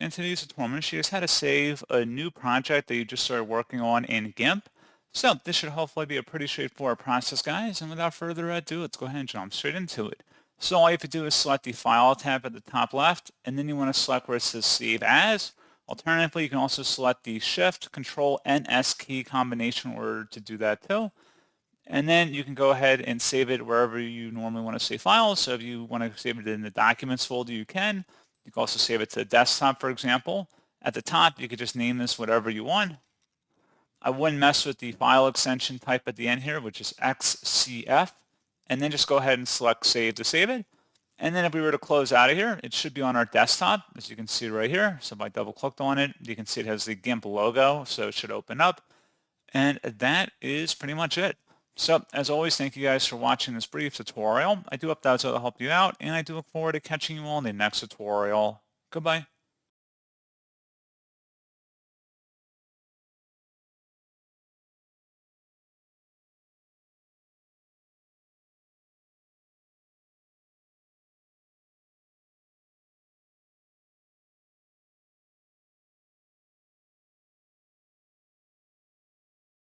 In today's tutorial, I'm going to show you how to save a new project that you just started working on in GIMP. So this should hopefully be a pretty straightforward process, guys. And without further ado, let's go ahead and jump straight into it. So all you have to do is select the File tab at the top left, and then you want to select where it says Save As. Alternatively, you can also select the Shift, Control, and S key combination in order to do that too. And then you can go ahead and save it wherever you normally want to save files. So if you want to save it in the Documents folder, you can. You can also save it to the desktop, for example. At the top, you could just name this whatever you want. I wouldn't mess with the file extension type at the end here, which is XCF. And then just go ahead and select Save to save it. And then if we were to close out of here, it should be on our desktop, as you can see right here. So if I double-clicked on it, you can see it has the GIMP logo, so it should open up. And that is pretty much it. So, as always, thank you guys for watching this brief tutorial. I do hope that was able to help you out, and I do look forward to catching you all in the next tutorial. Goodbye.